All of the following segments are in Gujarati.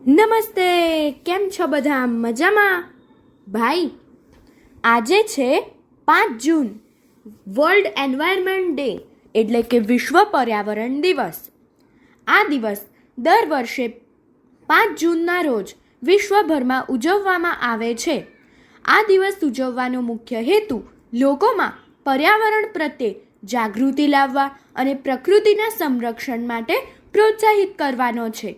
નમસ્તે, કેમ છો બધા? મજામાં? ભાઈ, આજે છે 5 જૂન, વર્લ્ડ એન્વાયરમેન્ટ ડે એટલે કે વિશ્વ પર્યાવરણ દિવસ. આ દિવસ દર વર્ષે 5 જૂનના રોજ વિશ્વભરમાં ઉજવવામાં આવે છે. આ દિવસ ઉજવવાનો મુખ્ય હેતુ લોકોમાં પર્યાવરણ પ્રત્યે જાગૃતિ લાવવા અને પ્રકૃતિના સંરક્ષણ માટે પ્રોત્સાહિત કરવાનો છે.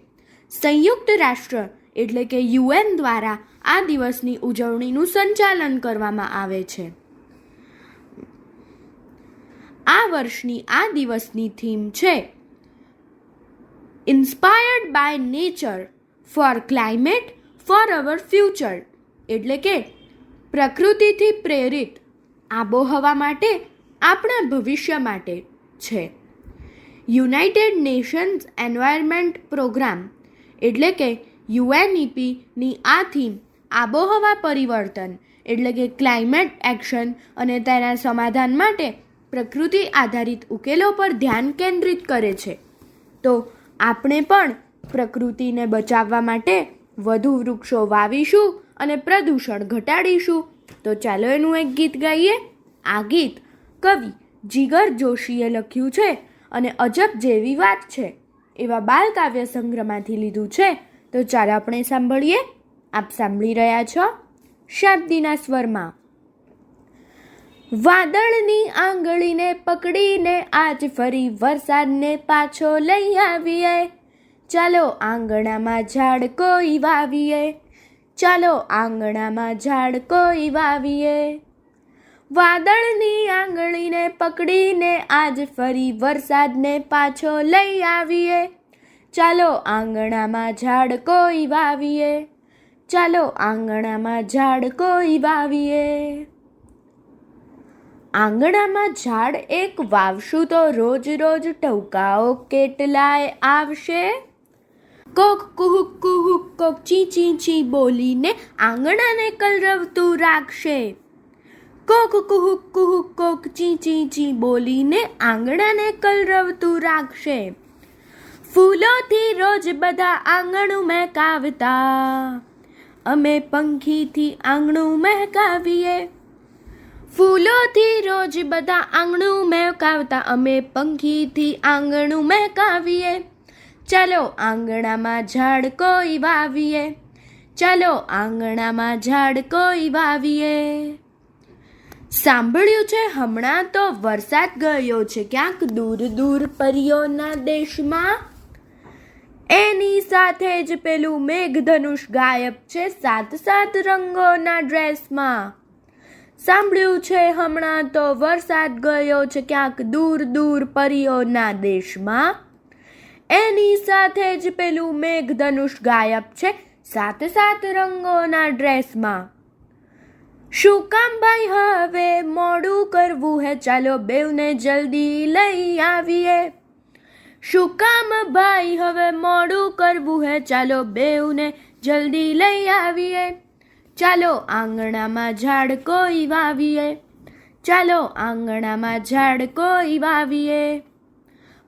સંયુક્ત રાષ્ટ્ર એટલે કે UN દ્વારા આ દિવસની ઉજવણીનું સંચાલન કરવામાં આવે છે. આ વર્ષની આ દિવસની થીમ છે inspired by nature for climate for our future, એટલે કે પ્રકૃતિથી પ્રેરિત આબોહવા માટે આપણા ભવિષ્ય માટે છે. યુનાઇટેડ નેશન્સ એન્વાયરમેન્ટ પ્રોગ્રામ એટલે કે UNEPની આ થીમ આબોહવા પરિવર્તન એટલે કે ક્લાઇમેટ એક્શન અને તેના સમાધાન માટે પ્રકૃતિ આધારિત ઉકેલો પર ધ્યાન કેન્દ્રિત કરે છે. તો આપણે પણ પ્રકૃતિને બચાવવા માટે વધુ વૃક્ષો વાવીશું અને પ્રદૂષણ ઘટાડીશું. તો ચાલો એનું એક ગીત ગાઈએ. આ ગીત કવિ જીગર જોશીએ લખ્યું છે અને અજબ જેવી વાત છે એવા બાલ કાવ્ય સંગ્રહમાંથી લીધું છે. તો ચાલો આપણે સાંભળીએ. આપ સાંભળી રહ્યા છો શાબ્દીના સ્વરમાં. વાદળની આંગળીને પકડીને આજ ફરી વરસાદને પાછો લઈ આવીએ. ચાલો આંગણામાં ઝાડ કોઈ વાવીએ. ચાલો આંગણામાં ઝાડ કોઈ વાવીએ. વાદળની આંગળીને પકડીને આજ ફરી વરસાદને પાછો લઈ આવીએ. ચાલો આંગણામાં ઝાડ કોઈ વાવીએ. ચાલો આંગણામાં ઝાડ કોઈ વાવીએ. આંગણામાં ઝાડ એક વાવશું તો રોજ રોજ ટહુકાઓ કેટલાય આવશે. કોક કુહુક કુહુક કોક ચી ચી ચી બોલીને આંગણાને કલરવતું રાખશે. કોક કુહુક કુહુક કોક ચી ચી ચી બોલીને આંગણાને કલરવતું રાખશે. ફૂલોથી રોજ બધા આંગણું મહેકાવતા અમે પંખીથી આંગણું મહેકાવીએ. ફૂલોથી રોજ બધા આંગણું મહેકાવતા અમે પંખીથી આંગણું મહેકાવીએ. ચાલો આંગણામાં ઝાડ કોઈ વાવીએ. ચાલો આંગણામાં ઝાડ કોઈ વાવીએ. સાંભળ્યું છે હમણાં તો વરસાદ ગયો છે ક્યાંક દૂર દૂર પરીઓના દેશમાં. એની સાથે જ પેલું મેઘધનુષ ગાયબ છે 7 રંગોના ડ્રેસમાં. સાંભળ્યું છે હમણાં તો વરસાદ ગયો છે ક્યાંક દૂર દૂર પરીઓના દેશમાં. એની સાથે જ પેલું મેઘધનુષ ગાયબ છે 7 રંગોના ડ્રેસમાં. શું કામ ભાઈ હવે મોડું કરવું હે, ચાલો બેવને જલ્દી લઈ આવીએ. શું કામ ભાઈ હવે મોડું કરવું હે, ચાલો બેવને જલ્દી લઈ આવીએ. ચાલો આંગણામાં ઝાડ કોઈ વાવીએ. ચાલો આંગણામાં ઝાડ કોઈ વાવીએ.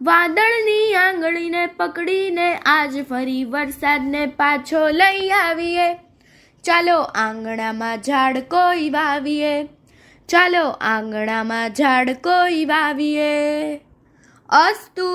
વાદળની આંગળીને પકડીને આજ ફરી વરસાદને પાછો લઈ આવીએ. ચાલો આંગણામાં ઝાડ કોઈ વાવીએ. ચાલો આંગણામાં ઝાડ કોઈ વાવીએ. અસ્તુ.